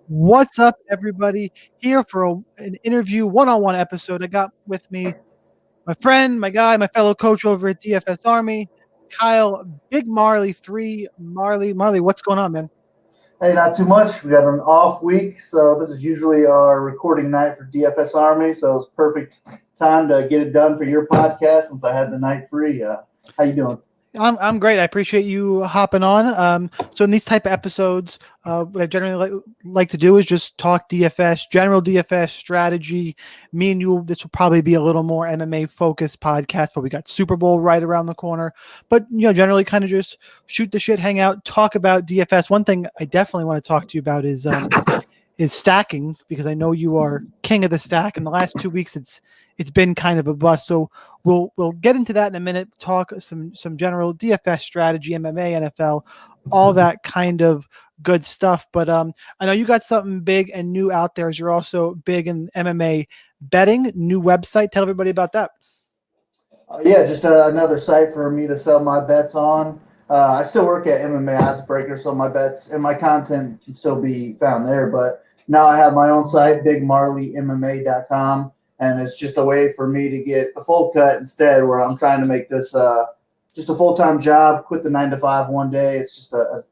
What's up, everybody? Here for an interview, one-on-one episode. I got with me my friend, my guy, my fellow coach over at DFS Army, Kyle BigMarley3. Marley, what's going on, man? Hey, not too much. We got an off week, so this is usually our recording night for DFS Army. So it's perfect time to get it done for your podcast since I had the night free. How you doing? I'm great. I appreciate you hopping on. So in these type of episodes, what I generally like to do is just talk DFS, general DFS strategy. Me and you, this will probably be a little more MMA focused podcast, but we got Super Bowl right around the corner. But generally kind of just shoot the shit, hang out, talk about DFS. One thing I definitely want to talk to you about is stacking, because I know you are king of the stack. In the last 2 weeks, it's been kind of a bust. So we'll get into that in a minute. Talk some general DFS strategy, MMA, NFL, all that kind of good stuff. But I know you got something big and new out there. As you're also big in MMA betting. New website. Tell everybody about that. Yeah, just another site for me to sell my bets on. I still work at MMA Odds Breaker, so my bets and my content can still be found there. But now I have my own site, BigMarley3 and it's just a way for me to get the full cut instead, where I'm trying to make this just a full time job, quit the 9 to 5 one day. It's just a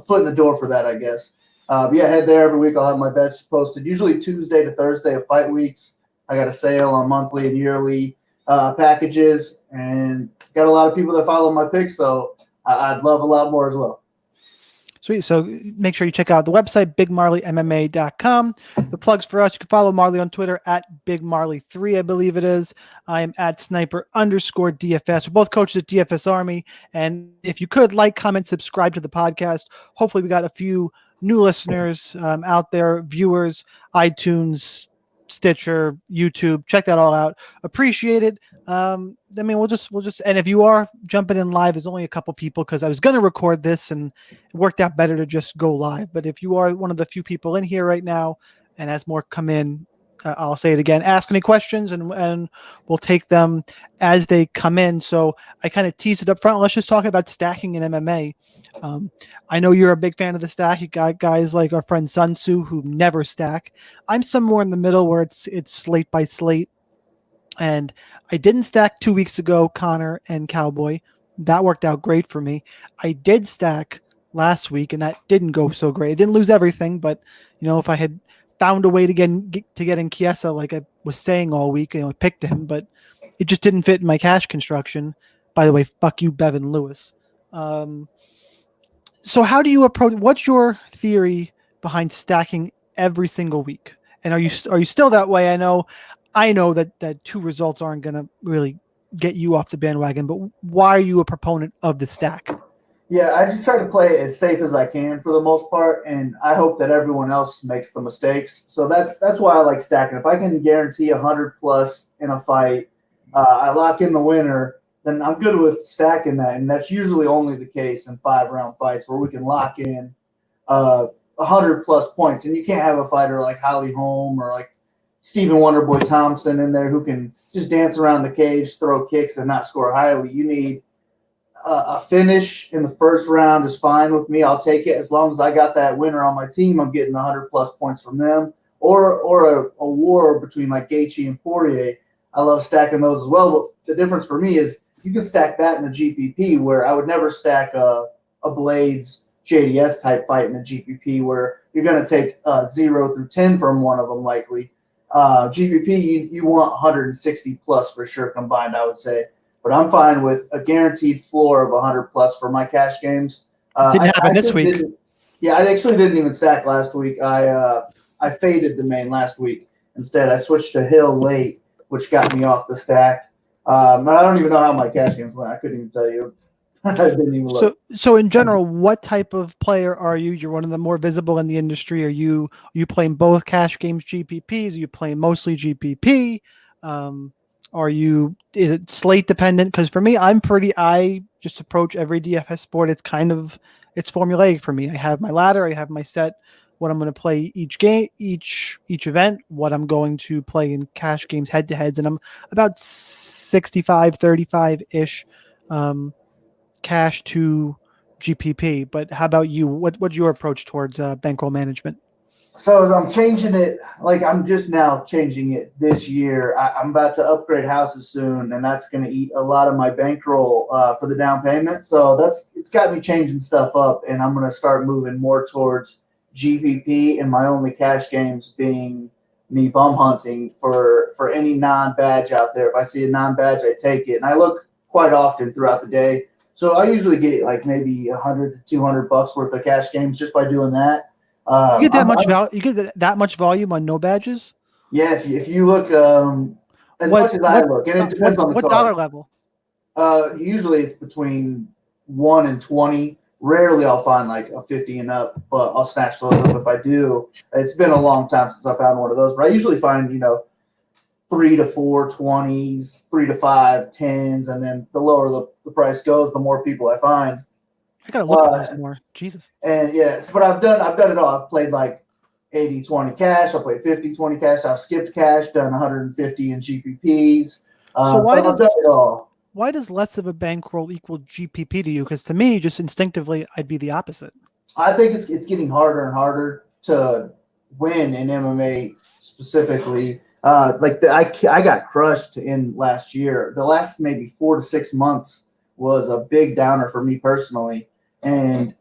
foot in the door for that, I guess. But yeah, head there every week. I'll have my bets posted, usually Tuesday to Thursday of fight weeks. I got a sale on monthly and yearly packages, and got a lot of people that follow my picks, so I'd love a lot more as well. Sweet. So make sure you check out the website, BigMarleyMMA.com. The plugs for us: you can follow Marley on Twitter at BigMarley3, I believe it is. I am at Sniper_DFS. We're both coaches at DFS Army. And if you could, like, comment, subscribe to the podcast. Hopefully we got a few new listeners out there, viewers, iTunes, Stitcher, YouTube. Check that all out. Appreciate it. I mean, we'll just, and if you are jumping in live, there's only a couple people, because I was going to record this and it worked out better to just go live. But if you are one of the few people in here right now, and as more come in, I'll say it again, ask any questions and we'll take them as they come in. So I kind of teased it up front. Let's just talk about stacking in MMA. I know you're a big fan of the stack. You got guys like our friend Sun Tzu who never stack. I'm somewhere in the middle where it's slate by slate. And I didn't stack 2 weeks ago, Connor and Cowboy. That worked out great for me. I did stack last week, and that didn't go so great. I didn't lose everything, but if I had found a way to get in Chiesa, like I was saying all week, I picked him, but it just didn't fit in my cash construction. By the way, fuck you, Bevan Lewis. So how do you approach? What's your theory behind stacking every single week? And are you still that way? I know that two results aren't going to really get you off the bandwagon, but why are you a proponent of the stack? Yeah, I just try to play it as safe as I can for the most part, and I hope that everyone else makes the mistakes. So that's why I like stacking. If I can guarantee 100+ in a fight, I lock in the winner, then I'm good with stacking that, and that's usually only the case in 5 round fights where we can lock in 100+ points. And you can't have a fighter like Holly Holm or like Stephen Wonderboy Thompson in there who can just dance around the cage, throw kicks, and not score highly. You need a finish in the first round is fine with me. I'll take it as long as I got that winner on my team. I'm getting 100+ points from them, or a war between like Gaethje and Poirier. I love stacking those as well. But the difference for me is you can stack that in the GPP, where I would never stack a Blades JDS type fight in a GPP, where you're going to take 0 through 10 from one of them likely. GPP, you want 160+ for sure combined, I would say. But I'm fine with a guaranteed floor of 100+ for my cash games. Didn't happen this week. Yeah, I actually didn't even stack last week. I faded the main last week. Instead, I switched to Hill late, which got me off the stack. But I don't even know how my cash games went. I couldn't even tell you. I didn't even look. So in general, what type of player are you? You're one of the more visible in the industry. Are you playing both cash games GPPs? Are you playing mostly GPP? Is it slate dependent? Because for me, I just approach every DFS sport. It's formulaic for me. I have my ladder, I have my set, what I'm going to play each game, each event, what I'm going to play in cash games head to heads. And I'm about 65-35-ish cash to GPP. But how about you? What's your approach towards bankroll management? So I'm changing it. Like I'm just now changing it this year. I'm about to upgrade houses soon, and that's going to eat a lot of my bankroll for the down payment. So it's got me changing stuff up, and I'm going to start moving more towards GPP, and my only cash games being me bum hunting for any non badge out there. If I see a non badge, I take it, and I look quite often throughout the day. So I usually get like maybe 100 to 200 bucks worth of cash games just by doing that. You get that much I'm value. You get that much volume on no badges. Yeah, if you look as What much as I what look, and it what depends on the what dollar card. level? Usually it's between 1 and 20. Rarely I'll find like a 50 and up, but I'll snatch those up if I do. It's been a long time since I found one of those, but I usually find 3 to 4 20s, 3 to 5 10s, and then the lower the price goes, the more people I find. I gotta look at Uh, those more. Jesus. And yes, but I've done it all. I've played like 80-20 cash. I played 50-20 cash. I've skipped cash, done 150 in GPPs. So why So I've done does it all. why does less of a bankroll equal GPP to you? Because to me, just instinctively, I'd be the opposite. I think it's getting harder and harder to win in MMA specifically. I got crushed in last year. The last maybe 4 to 6 months was a big downer for me personally, and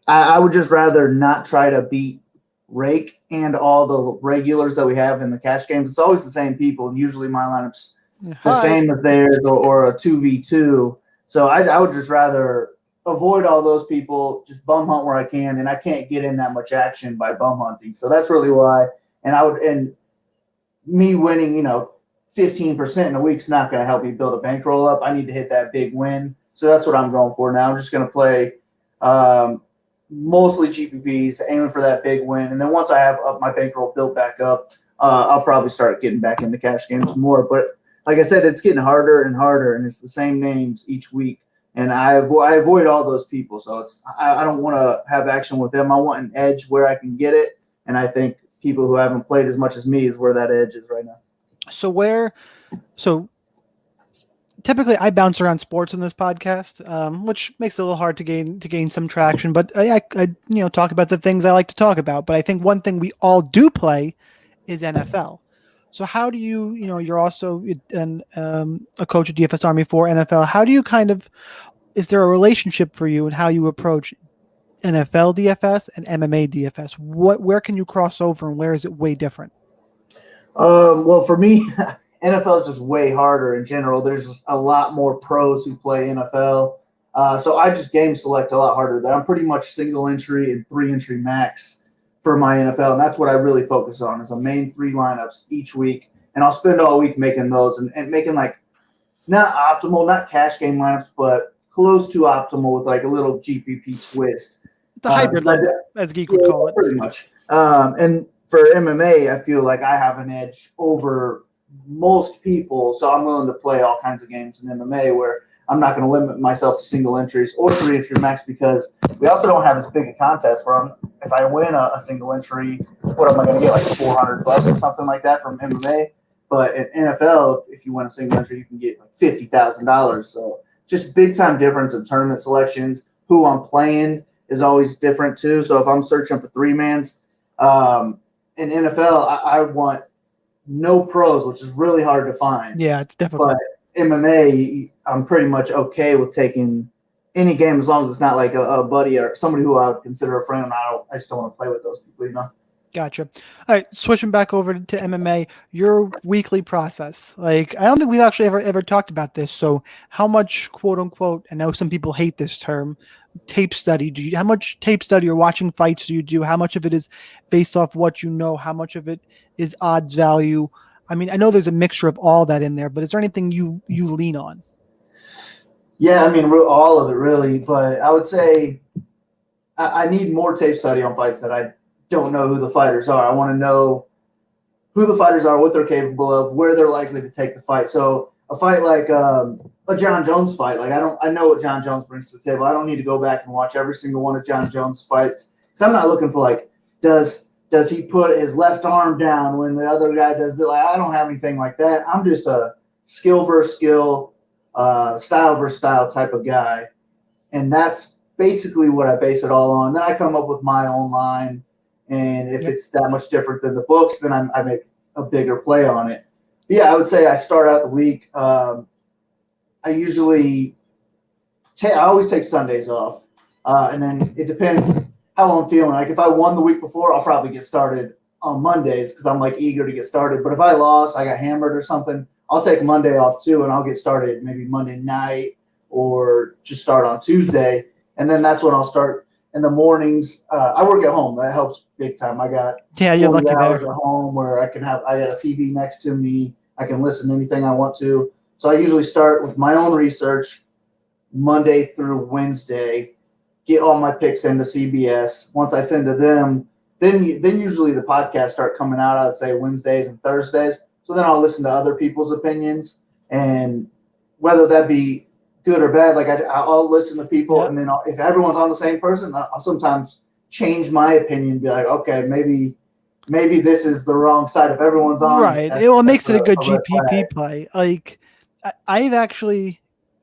I would just rather not try to beat Rake and all the regulars that we have in the cash games. It's always the same people, and usually my lineup's the Hi. same as theirs or a 2v2. So I would just rather avoid all those people, just bum hunt where I can, and I can't get in that much action by bum hunting. So that's really why. And me winning, 15% in a week's not going to help me build a bankroll up. I need to hit that big win. So that's what I'm going for now. I'm just going to play mostly GPPs, aiming for that big win. And then once I have my bankroll built back up, I'll probably start getting back into cash games more. But like I said, it's getting harder and harder, and it's the same names each week. And I avoid all those people. So I don't want to have action with them. I want an edge where I can get it. And I think people who haven't played as much as me is where that edge is right now. So typically I bounce around sports in this podcast, which makes it a little hard to gain some traction. But I talk about the things I like to talk about. But I think one thing we all do play is NFL. So how do you're also a coach at DFS Army for NFL. How do you is there a relationship for you in how you approach NFL DFS and MMA DFS? Where can you cross over and where is it way different? Well, for me, NFL is just way harder in general. There's a lot more pros who play NFL. So I just game select a lot harder. That I'm pretty much single entry and 3 entry max for my NFL, and that's what I really focus on is a main 3 lineups each week, and I'll spend all week making those and making like not optimal, not cash game lineups, but close to optimal with like a little GPP twist. The hybrid lineup, as Geek would call it. Pretty much. And for MMA, I feel like I have an edge over most people, so I'm willing to play all kinds of games in MMA where I'm not going to limit myself to single entries or 3 entry max because we also don't have as big a contest where if I win a single entry, what am I going to get, like 400 bucks or something like that from MMA? But in NFL, if you win a single entry, you can get like $50,000. So just big time difference in tournament selections. Who I'm playing is always different too. So if I'm searching for 3-mans in NFL, I want no pros, which is really hard to find. Yeah, it's difficult. But MMA, I'm pretty much okay with taking any game as long as it's not like a buddy or somebody who I would consider a friend. I just don't want to play with those people. Gotcha. All right, switching back over to MMA, your weekly process. Like, I don't think we've actually ever talked about this. So, how much quote unquote? I know some people hate this term. Tape study. How much tape study or watching fights do you do? How much of it is based off what you know? How much of it is odds value? I mean, I know there's a mixture of all that in there, but is there anything you lean on? Yeah, I mean, all of it really. But I would say I need more tape study on fights that I don't know who the fighters are. I want to know who the fighters are, what they're capable of, where they're likely to take the fight. So a fight like a John Jones fight, like I know what John Jones brings to the table. I don't need to go back and watch every single one of John Jones' fights because I'm not looking for like does he put his left arm down when the other guy does it? Like I don't have anything like that. I'm just a skill versus skill, style versus style type of guy, and that's basically what I base it all on. Then I come up with my own line. And if it's that much different than the books, then I make a bigger play on it. But yeah, I would say I start out the week. I always take Sundays off. And then it depends how I'm feeling. Like if I won the week before, I'll probably get started on Mondays because I'm like eager to get started. But if I lost, I got hammered or something, I'll take Monday off too, and I'll get started maybe Monday night or just start on Tuesday. And then that's when I'll start in the mornings. I work at home. That helps big time. I got you're 40 lucky hours there. at home where I got a TV next to me. I can listen to anything I want to. So I usually start with my own research Monday through Wednesday, get all my picks into CBS. Once I send to them, then usually the podcasts start coming out, I'd say Wednesdays and Thursdays. So then I'll listen to other people's opinions, and whether that be good or bad, like I'll listen to people, and then if everyone's on the same person, I'll sometimes change my opinion, be like, okay, maybe this is the wrong side if everyone's on. Right. It makes it a good GPP play. Like I've actually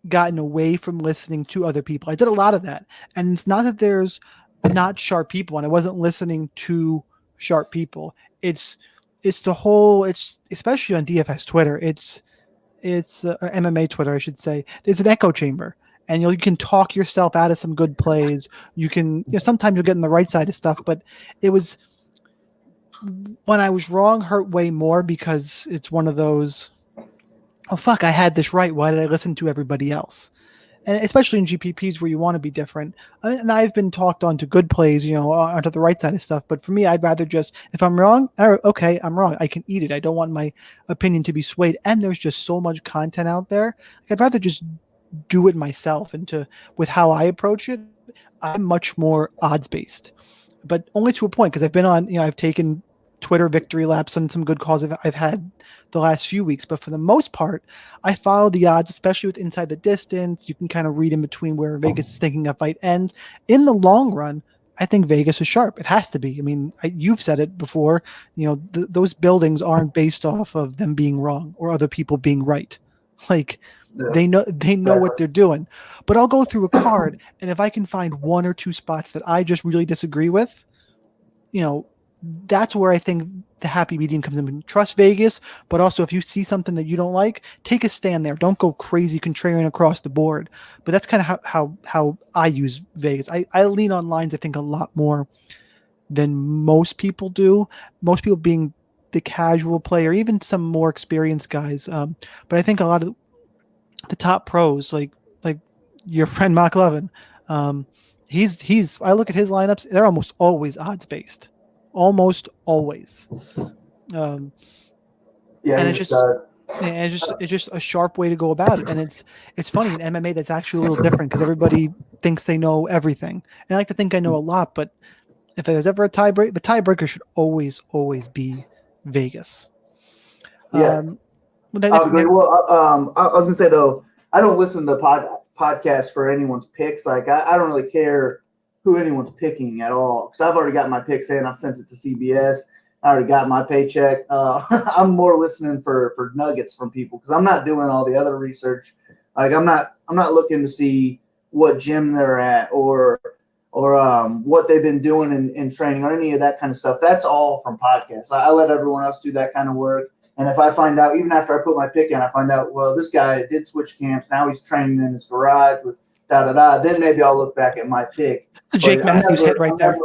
gotten away from listening to other people. I did a lot of that. And it's not that there's not sharp people and I wasn't listening to sharp people. It's especially on DFS Twitter. It's MMA Twitter, I should say. There's an echo chamber. And you can talk yourself out of some good plays. You can, sometimes you'll get on the right side of stuff, but it was when I was wrong hurt way more because it's one of those, oh fuck, I had this right. Why did I listen to everybody else? And especially in GPPs where you want to be different. And I've been talked onto good plays, onto the right side of stuff. But for me, I'd rather just, if I'm wrong, okay, I'm wrong. I can eat it. I don't want my opinion to be swayed. And there's just so much content out there. I'd rather just do it myself. And with how I approach it, I'm much more odds based, but only to a point because I've been on, I've taken Twitter victory laps on some good calls I've had the last few weeks. But for the most part, I follow the odds, especially with Inside the Distance. You can kind of read in between where Vegas is thinking a fight ends. In the long run, I think Vegas is sharp. It has to be. I mean, you've said it before. Those buildings aren't based off of them being wrong or other people being right. Like they know what they're doing. But I'll go through a card, and if I can find one or two spots that I just really disagree with, that's where I think the happy medium comes in. Trust Vegas, but also if you see something that you don't like, take a stand there. Don't go crazy contrarian across the board. But that's kind of how I use Vegas. I lean on lines, I think, a lot more than most people do. Most people being the casual player, even some more experienced guys. But I think a lot of the top pros, like your friend Mark Levin, he's I look at his lineups, they're almost always odds based. Almost always. And it's just a sharp way to go about it. And it's funny in MMA that's actually a little different because everybody thinks they know everything. And I like to think I know a lot, but if there's ever a tiebreaker, the tiebreaker should always be Vegas. Yeah. I agree. Well, I was gonna say though, I don't listen to podcasts for anyone's picks. Like I don't really care who anyone's picking at all because I've already got my picks in. I've sent it to CBS. I already got my paycheck. I'm more listening for nuggets from people because I'm not doing all the other research. Like I'm not looking to see what gym they're at or what they've been doing in training or any of that kind of stuff. That's all from podcasts. I let everyone else do that kind of work. And if I find out, even after I put my pick in, I find out, well, this guy did switch camps. Now he's training in his garage with then maybe I'll look back at my pick. Jake Matthews hit right there.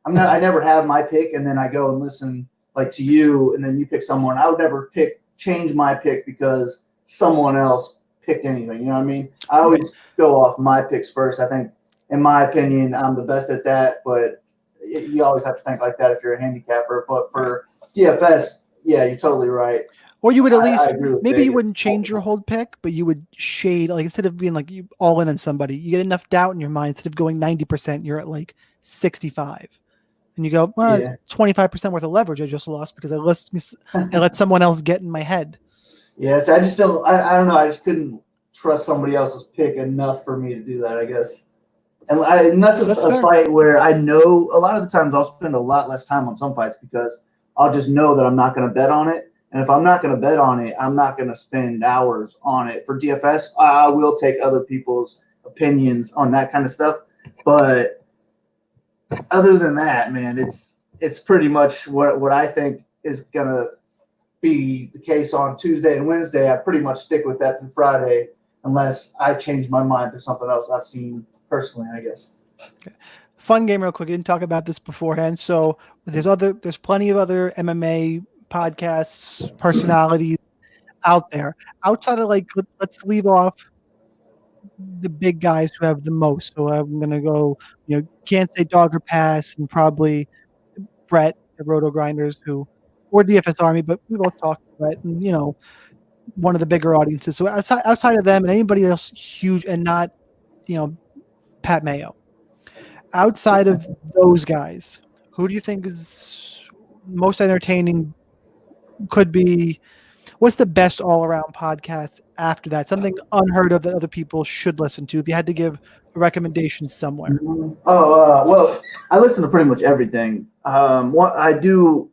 I never have my pick and then I go and listen like to you and then you pick someone. I would never change my pick because someone else picked anything. You know what I mean? I always go off my picks first. I think, in my opinion, I'm the best at that, but you always have to think like that if you're a handicapper. But for DFS, yeah, you're totally right. Or you would at least, maybe you wouldn't change your hold pick, but you would shade, like instead of being like you all in on somebody, you get enough doubt in your mind. Instead of going 90%, you're at like 65. And you go, well, 25% worth of leverage I just lost because I let someone else get in my head. Yes, I just don't, I don't know. I just couldn't trust somebody else's pick enough for me to do that, I guess. And unless it's a fight where I know, a lot of the times I'll spend a lot less time on some fights because I'll just know that I'm not going to bet on it. And if I'm not going to bet on it, I'm not going to spend hours on it. For DFS, I will take other people's opinions on that kind of stuff. But other than that, man, it's it's pretty much what I think is gonna be the case on Tuesday and Wednesday. I pretty much stick with that through Friday, unless I change my mind through something else I've seen personally, I guess. Fun game, real quick. I didn't talk about this beforehand. So there's plenty of other MMA podcasts, personalities out there. Outside of like, let's leave off the big guys who have the most. So I'm gonna go, can't say dog or pass, and probably Brett, the Roto Grinders, or DFS Army, but we both talked to Brett, and one of the bigger audiences. So outside of them and anybody else huge, and not Pat Mayo. Outside of those guys, who do you think is most entertaining? Could be what's the best all-around podcast after that? Something unheard of that other people should listen to. If you had to give a recommendation somewhere. Well, I listen to pretty much everything. What I do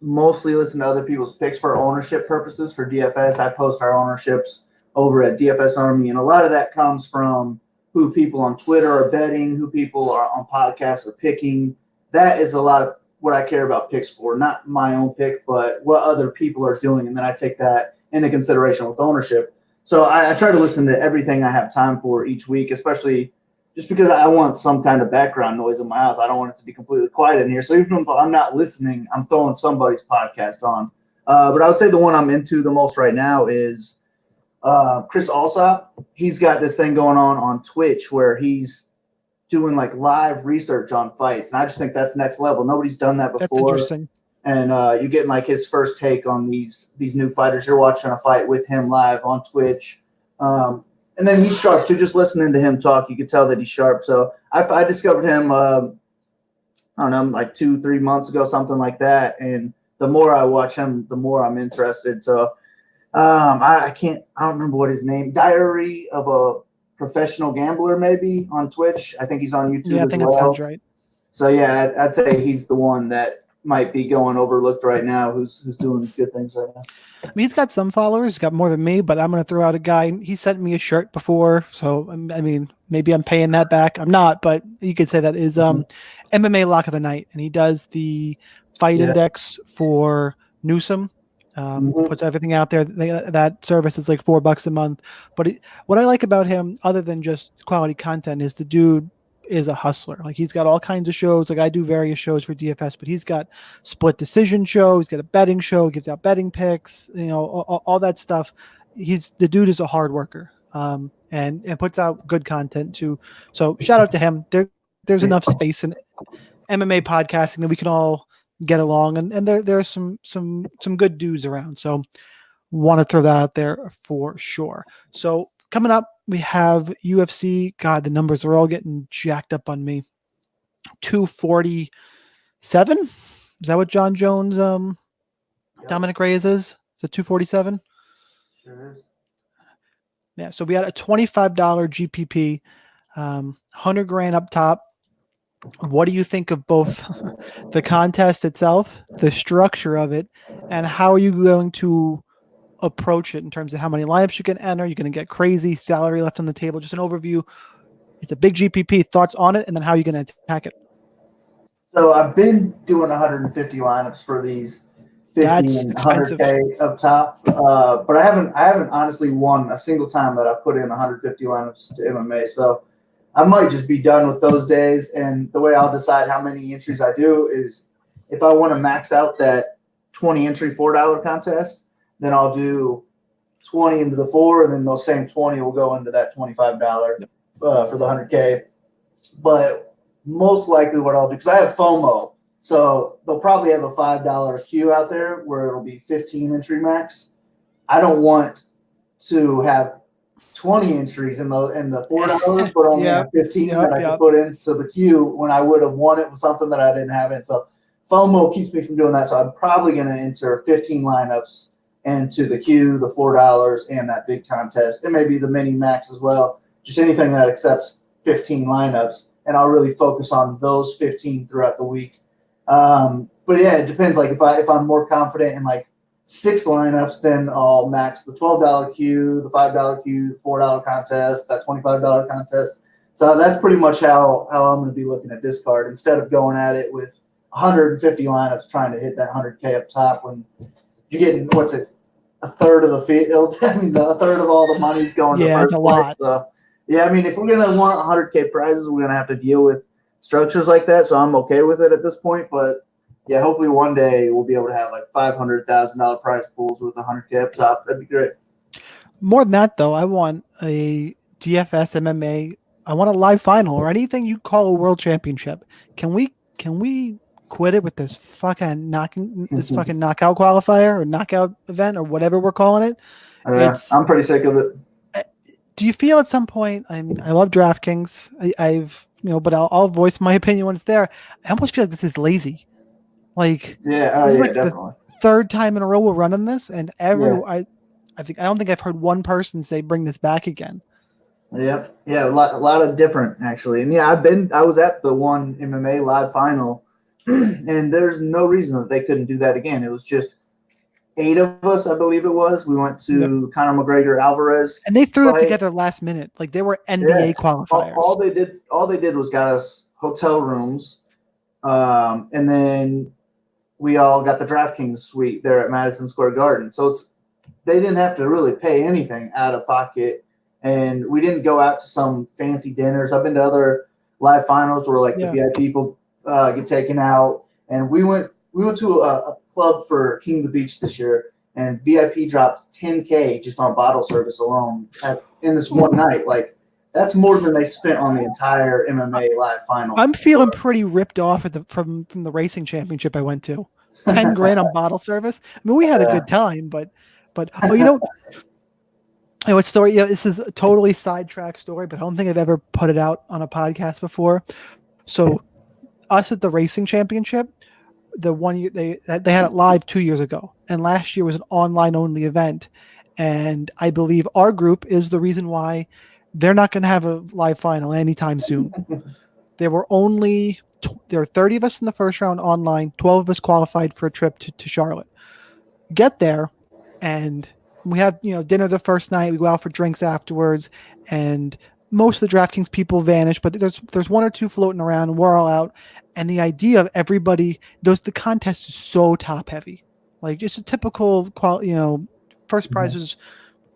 mostly listen to other people's picks for ownership purposes for DFS. I post our ownerships over at DFS Army, and a lot of that comes from who people on Twitter are betting, who people are on podcasts are picking. That is a lot of what I care about picks for, not my own pick, but what other people are doing, and then I take that into consideration with ownership. So I try to listen to everything I have time for each week, especially just because I want some kind of background noise in my house. I don't want it to be completely quiet in here. So even if I'm not listening, I'm throwing somebody's podcast on. But I would say the one I'm into the most right now is Chris Alsop. He's got this thing going on Twitch where he's doing like live research on fights. And I just think that's next level. Nobody's done that before. That's interesting. And you're getting like his first take on these new fighters. You're watching a fight with him live on Twitch. And then he's sharp too. Just listening to him talk, you can tell that he's sharp. So I discovered him, I don't know, like 2-3 months ago, something like that. And the more I watch him, the more I'm interested. So I don't remember what his name. Diary of a Professional Gambler, maybe on Twitch. I think he's on YouTube. Yeah, I think that sounds right. So yeah, I'd say he's the one that might be going overlooked right now, who's doing good things right now. I mean, he's got some followers, he's got more than me, but I'm going to throw out a guy. He sent me a shirt before, so I mean, maybe I'm paying that back. I'm not, but you could say that is MMA Lock of the Night, and he does the fight index for Newsom. Puts everything out there. That service is like $4 a month. But what I like about him, other than just quality content, is the dude is a hustler. Like, he's got all kinds of shows. Like, I do various shows for DFS, but he's got split decision show. He's got a betting show. Gives out betting picks. All that stuff. The dude is a hard worker. And puts out good content too. So shout out to him. There's enough space in MMA podcasting that we can all get along, and there are some good dudes around. So want to throw that out there for sure. So coming up, we have UFC. God, the numbers are all getting jacked up on me. 247. Is that what John Jones, Dominic Reyes is? Is it 247? Sure is. Yeah. So we had a $25 GPP, 100 grand up top. What do you think of both the contest itself, the structure of it, and how are you going to approach it in terms of how many lineups you can enter? You're going to get crazy salary left on the table. Just an overview. It's a big GPP. Thoughts on it, and then how are you going to attack it? So I've been doing 150 lineups for these 50 and 100K up top, but I haven't honestly won a single time that I put in 150 lineups to MMA. So I might just be done with those days. And the way I'll decide how many entries I do is if I want to max out that 20 entry $4 contest, then I'll do 20 into the 4, and then those same 20 will go into that $25 for the 100K. But most likely what I'll do, because I have FOMO, so they'll probably have a $5 queue out there where it'll be 15 entry max. I don't want to have 20 entries in the $4, but only have 15 that I can put into the queue when I would have won it with something that I didn't have it. So FOMO keeps me from doing that. So I'm probably going to enter 15 lineups into the queue, the $4, and that big contest, and maybe the mini max as well. Just anything that accepts 15 lineups, and I'll really focus on those 15 throughout the week. But yeah, it depends. Like if I'm more confident in like 6 lineups, then I'll max the $12 queue, the $5 queue, the $4 contest, that $25 contest. So that's pretty much how I'm going to be looking at this card. Instead of going at it with 150 lineups trying to hit that 100K up top when you're getting a third of the field. I mean, a third of all the money's going to Yeah, it's first a place. lot. So, yeah, I mean, if we're gonna want 100K prizes, we're gonna have to deal with structures like that. So I'm okay with it at this point. But yeah, hopefully one day we'll be able to have like $500,000 prize pools with 100K up top. That'd be great. More than that, though, I want a DFS MMA. I want a live final or anything you call a world championship. Can we quit it with this fucking knockout qualifier or knockout event or whatever we're calling it? Yeah, It's I'm pretty sick of it. Do you feel at some point? I mean, I love DraftKings. I've but I'll voice my opinion when it's there. I almost feel like this is lazy. Like Yeah, this is yeah, like the definitely. third time in a row we're running this, and Yeah. I don't think I've heard one person say bring this back again. Yep. Yeah, a lot of different actually. And yeah, I was at the one MMA live final and there's no reason that they couldn't do that again. It was just 8 of us, I believe it was. We went Yep. to Conor McGregor Alvarez. And they threw it fight. together last minute. Like they were NBA qualifiers. All they did was got us hotel rooms. And then we all got the DraftKings suite there at Madison Square Garden. So they didn't have to really pay anything out of pocket. And we didn't go out to some fancy dinners. I've been to other live finals where like the VIP people get taken out. And we went to a club for King of the Beach this year, and VIP dropped $10K just on bottle service alone in this one night. Like that's more than they spent on the entire MMA live final. I'm feeling pretty ripped off from the racing championship I went to. 10 grand on bottle service. I mean, we had a good time, but what story? This is a totally sidetrack story, but I don't think I've ever put it out on a podcast before. So, us at the racing championship, the one year they had it live 2 years ago, and last year was an online only event, and I believe our group is the reason why they're not going to have a live final anytime soon. There were 30 of us in the first round online. 12 of us qualified for a trip to Charlotte. Get there, and we have dinner the first night. We go out for drinks afterwards, and most of the DraftKings people vanish, but there's one or two floating around, and we're all out. And the idea of everybody, the contest is so top heavy, like just a typical first prize was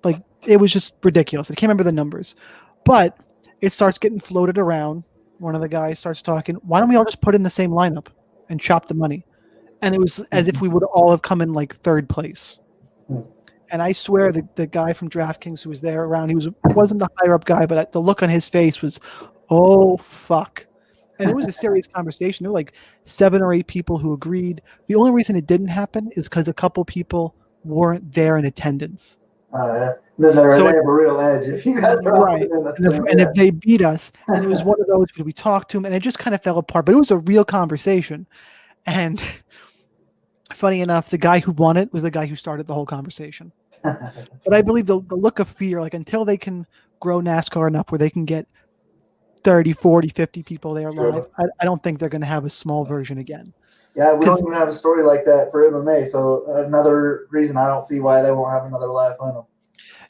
like it was just ridiculous. I can't remember the numbers, but it starts getting floated around. One of the guys starts talking. Why don't we all just put in the same lineup and chop the money? And it was as if we would all have come in like third place. And I swear the guy from DraftKings who was there around, wasn't the higher up guy, but the look on his face was, oh fuck. And it was a serious conversation. There were like 7 or 8 people who agreed. The only reason it didn't happen is because a couple people weren't there in attendance. Then they have a real edge if you guys are right. And if they beat us, and it was one of those we talked to him, and it just kind of fell apart. But it was a real conversation. And funny enough, the guy who won it was the guy who started the whole conversation. But I believe the look of fear, like until they can grow NASCAR enough where they can get 30, 40, 50 people there live, I don't think they're going to have a small version again. Yeah, we don't even have a story like that for MMA. So another reason I don't see why they won't have another live final.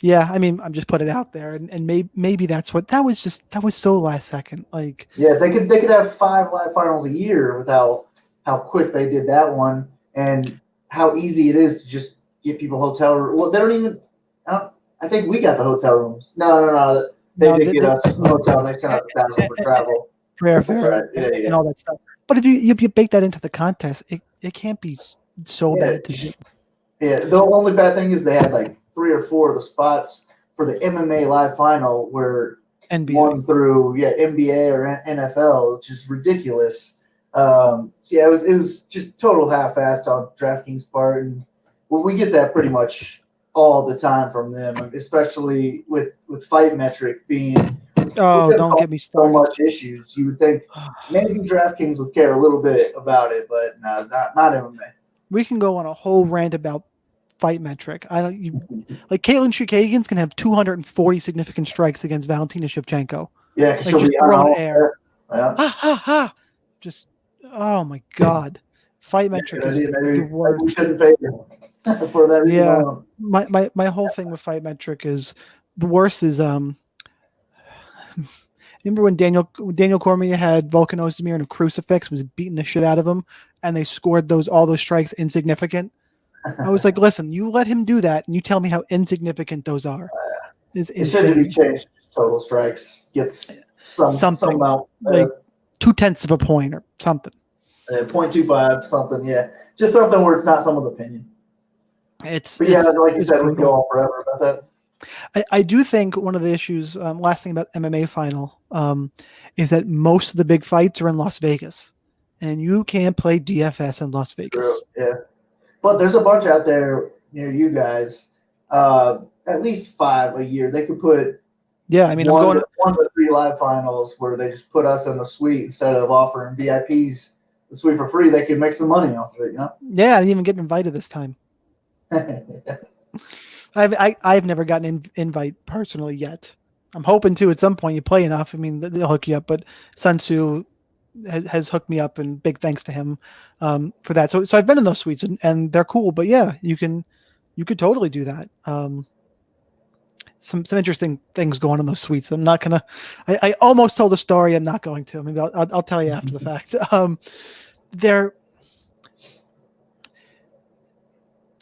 Yeah, I mean, I'm just putting it out there, and maybe that's what that was so last second. Like, yeah, they could have 5 live finals a year without how quick they did that one and how easy it is to just get people hotel rooms. Well, they don't even. I think we got the hotel rooms. No. They did get us a hotel, and they sent us $1,000 for travel. Fair, and all that stuff. But if you bake that into the contest, it can't be so bad to do. Yeah, the only bad thing is they had like 3 or 4 of the spots for the MMA live final were NBA. One through NBA or NFL, which is ridiculous. So yeah, it was just total half-assed on DraftKings' part, and we get that pretty much all the time from them, especially with Fight Metric being. Oh, don't get me started. So much issues. You would think maybe DraftKings would care a little bit about it, but no, not MMA. We can go on a whole rant about Fight Metric. Like Caitlin Chukagian's can have 240 significant strikes against Valentina Shevchenko. Yeah, like just throw in air. Yeah. Ha ha ha! Just oh my god, Fight Metric is the worst. We shouldn't favor for that reason. Yeah, my whole thing with Fight Metric is the worst is Remember when Daniel Cormier had Volkan Ozdemir in a crucifix, was beating the shit out of him and they scored all those strikes insignificant. I was like, listen, you let him do that, and you tell me how insignificant those are. Is It should be insane. changed. Total strikes gets some Something amount, like 0.2 of a point or something. 0.25 something. Yeah, just something where it's not someone's opinion. But yeah, like you said, we brutal. can go on forever about that. I do think one of the issues, last thing about MMA final, is that most of the big fights are in Las Vegas, and you can't play DFS in Las Vegas. True. Yeah, but there's a bunch out there near you guys. At least 5 a year. They could put I'm going 1 to 3 live finals where they just put us in the suite instead of offering VIPs the suite for free. They could make some money off of it, Yeah, I didn't even get invited this time. I've never gotten an invite personally yet. I'm hoping to at some point. You play enough, I mean, they'll hook you up. But Sun Tzu has hooked me up, and big thanks to him for that. So I've been in those suites, and they're cool. But yeah, you could totally do that. Some interesting things going on in those suites. I'm not gonna. I almost told a story. I'm not going to. Maybe I'll tell you after the fact.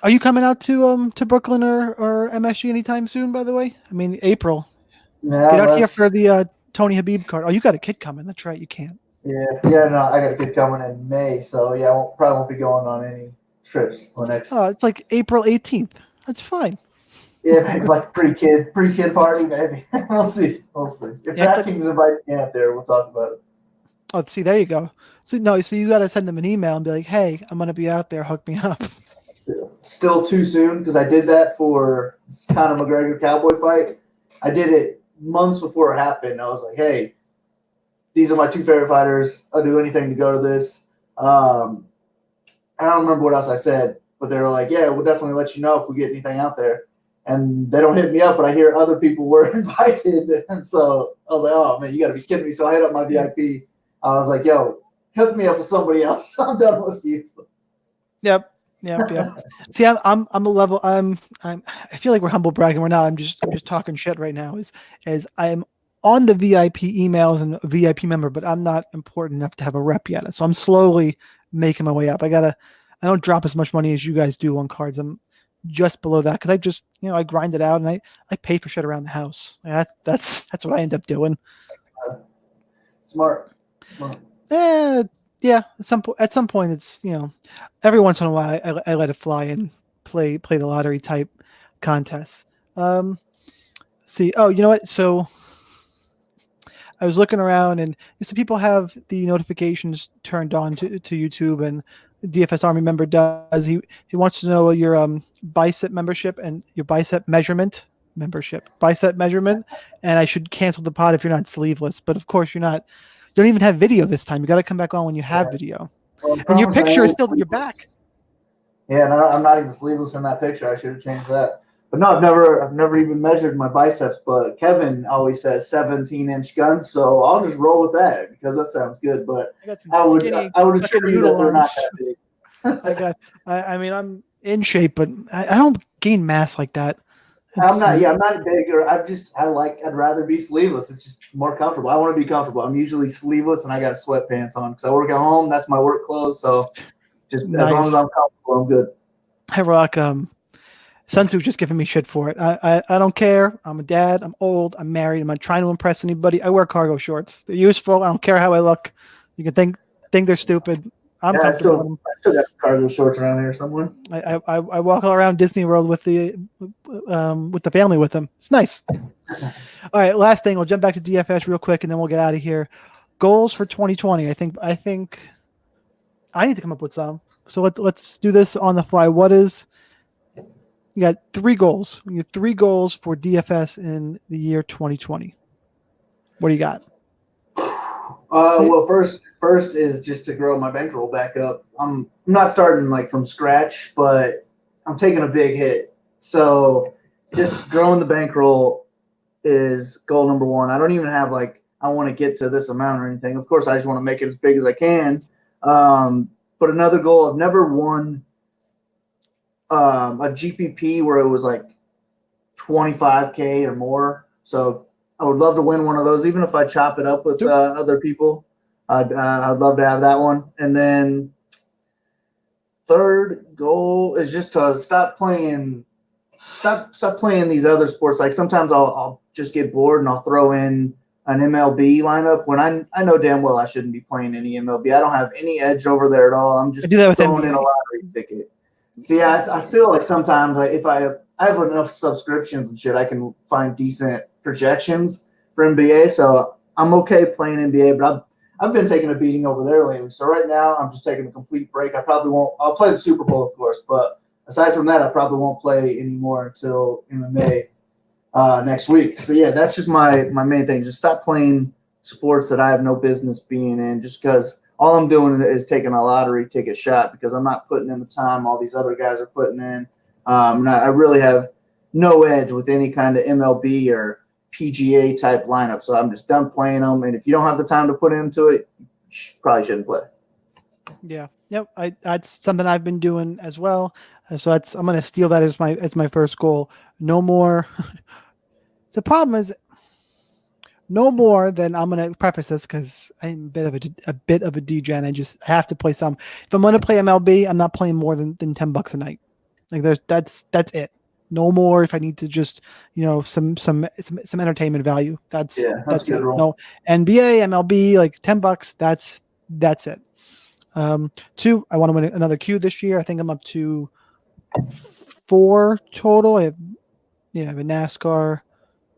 Are you coming out to Brooklyn or MSG anytime soon? By the way, I mean April. Yeah, Get out here for the Tony Habib card. Oh, you got a kid coming. That's right. You can't. Yeah. No, I got a kid coming in May, so yeah, probably won't be going on any trips the next. Oh, it's like April 18th. That's fine. Yeah, maybe like pre-kid party, maybe. We'll see. If DraftKings invites me out there, we'll talk about it. Oh, see, there you go. So you got to send them an email and be like, "Hey, I'm gonna be out there. Hook me up." Still too soon because I did that for this Conor McGregor Cowboy fight. I did it months before it happened. I was like, "Hey, these are my 2 favorite fighters. I'll do anything to go to this." I don't remember what else I said, but they were like, "Yeah, we'll definitely let you know if we get anything out there." And they don't hit me up, but I hear other people were invited. And so I was like, oh, man, you got to be kidding me. So I hit up my VIP. I was like, yo, hook me up with somebody else. I'm done with you. Yep. See, I'm a level. I feel like we're humble bragging. We're not. I'm just talking shit right now. As I'm on the VIP emails and a VIP member, but I'm not important enough to have a rep yet. So I'm slowly making my way up. I don't drop as much money as you guys do on cards. I'm just below that because I just I grind it out and I pay for shit around the house. That's what I end up doing. Smart. Yeah. At some point it's every once in a while I let it fly and play the lottery type contests. See, oh, you know what? So I was looking around and some people have the notifications turned on to YouTube, and DFS Army member does. He wants to know your bicep membership and your bicep measurement, and I should cancel the pod if you're not sleeveless. But of course you're not. You don't even have video this time. You got to come back on when you have video. Well, And your picture is still your back. Yeah, no, I'm not even sleeveless in that picture. I should have changed that. But no, I've never even measured my biceps. But Kevin always says 17-inch guns, so I'll just roll with that because that sounds good. But I would assure you that they're not that big. I'm in shape, but I don't gain mass like that. I'm not big, or I'd rather be sleeveless. It's just more comfortable. I want to be comfortable. I'm usually sleeveless and I got sweatpants on because I work at home. That's my work clothes. So just nice. As long as I'm comfortable, I'm good. I rock. Sun Tzu's just giving me shit for it. I don't care. I'm a dad. I'm old. I'm married. I'm not trying to impress anybody. I wear cargo shorts. They're useful. I don't care how I look. You can think they're stupid. I'm comfortable. I still got cargo shorts around here somewhere. I walk all around Disney World with the family with them. It's nice. All right, last thing. We'll jump back to DFS real quick, and then we'll get out of here. Goals for 2020. I think I need to come up with some. So let's do this on the fly. You got 3 goals. You have 3 goals for DFS in the year 2020. What do you got? Well, first is just to grow my bankroll back up. I'm not starting like from scratch, but I'm taking a big hit. So just growing the bankroll is goal number 1. I don't even have like I want to get to this amount or anything. Of course, I just want to make it as big as I can. But another goal, I've never won a GPP where it was like 25K or more. So I would love to win one of those, even if I chop it up with other people. I'd love to have that one. And then third goal is just to stop playing these other sports. Like sometimes I'll just get bored and I'll throw in an MLB lineup when I know damn well I shouldn't be playing any MLB. I don't have any edge over there at all. I'm I just do that with throwing in a NBA. lottery ticket. See, I feel like sometimes if I have enough subscriptions and shit, I can find decent projections for NBA. So I'm okay playing NBA, but I've been taking a beating over there lately. So right now I'm just taking a complete break. I probably won't. I'll play the Super Bowl, of course, but aside from that, I probably won't play anymore until MMA next week. So yeah, that's just my main thing. Just stop playing sports that I have no business being in, just because all I'm doing is taking a lottery ticket shot because I'm not putting in the time all these other guys are putting in. And I really have no edge with any kind of MLB or PGA type lineup. So I'm just done playing them. And if you don't have the time to put into it, you probably shouldn't play. Yeah. Yep. That's something I've been doing as well. So I'm going to steal that as my first goal. No more. The problem is no more than I'm going to preface this because I'm a bit of a degen. I have to play some. If I'm going to play MLB, I'm not playing more than $10 a night. Like that's it. No more. If I need to just some entertainment value. That's it. Rule. No NBA, MLB, like $10. That's it. 2, I want to win another Q this year. I think I'm up to 4 total. I have a NASCAR,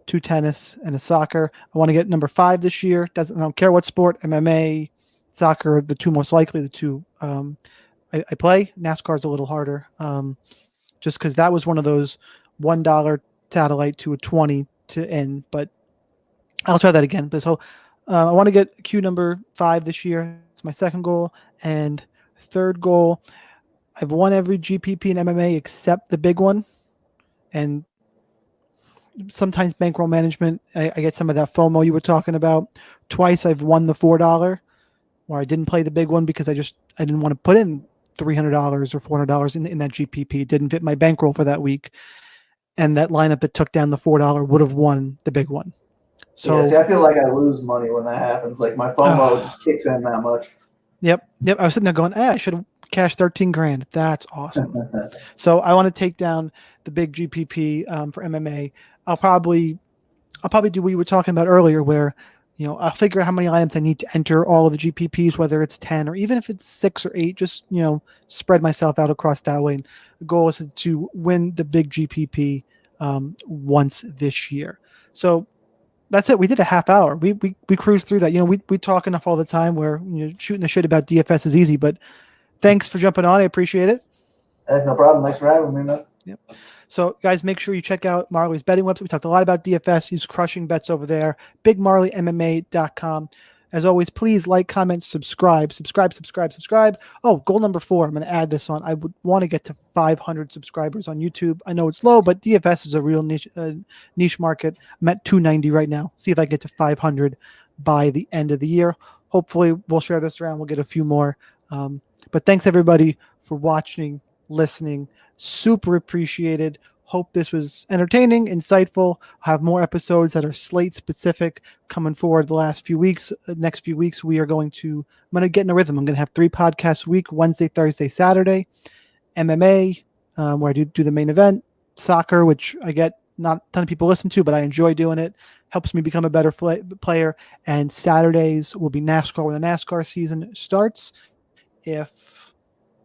2 tennis, and a soccer. I want to get number 5 this year. I don't care what sport, MMA, soccer, the 2 most likely. The 2 I play. NASCAR is a little harder, just because that was one of those $1 satellite to a 20 to end. But I'll try that again. So I want to get Q number 5 this year. It's my second goal. And third goal, I've won every GPP in MMA except the big one. And sometimes bankroll management, I get some of that FOMO you were talking about. Twice I've won the $4 where I didn't play the big one because I didn't want to put in $300 or $400 in that GPP. It didn't fit my bankroll for that week. And that lineup that took down the $4 would have won the big one. So yeah, see, I feel like I lose money when that happens. Like my FOMO just kicks in that much. Yep. I was sitting there going, I should have cashed 13 grand. That's awesome. So I want to take down the big GPP for MMA. I'll probably do what you were talking about earlier, where I'll figure out how many items I need to enter all of the GPPs, whether it's 10 or even if it's 6 or 8. Just spread myself out across that way. And the goal is to win the big GPP once this year. So that's it. We did a half hour. We cruised through that. We talk enough all the time where shooting the shit about DFS is easy. But thanks for jumping on. I appreciate it. No problem. Thanks for having me, man. Yep. So, guys, make sure you check out Marley's betting website. We talked a lot about DFS. He's crushing bets over there. BigMarleyMMA.com. As always, please like, comment, subscribe. Oh, goal number 4. I'm going to add this on. I would want to get to 500 subscribers on YouTube. I know it's low, but DFS is a real niche market. I'm at 290 right now. See if I get to 500 by the end of the year. Hopefully, we'll share this around. We'll get a few more. But thanks, everybody, for watching, listening. Super appreciated. Hope this was entertaining, insightful. I'll have more episodes that are slate specific coming forward the next few weeks. I'm going to get in a rhythm. I'm going to have 3 podcasts a week, Wednesday, Thursday, Saturday. MMA, where I do the main event. Soccer, which I get not a ton of people listen to, but I enjoy doing it. Helps me become a better player. And Saturdays will be NASCAR when the NASCAR season starts. If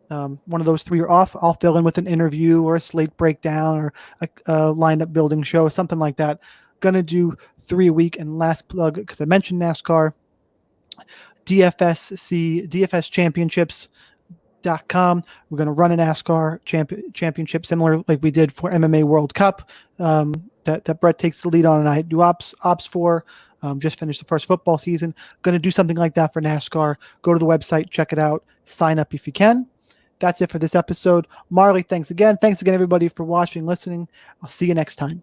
one of those 3 are off, I'll fill in with an interview or a slate breakdown or a lineup building show, something like that. Gonna do 3 a week. And last plug, because I mentioned NASCAR, DFS Championships.com. We're going to run a NASCAR championship similar like we did for MMA World Cup that Brett takes the lead on and I do ops for. Just finished the first football season. Going to do something like that for NASCAR. Go to the website, check it out, sign up if you can. That's it for this episode. Marley, thanks again. Thanks again, everybody, for watching, listening. I'll see you next time.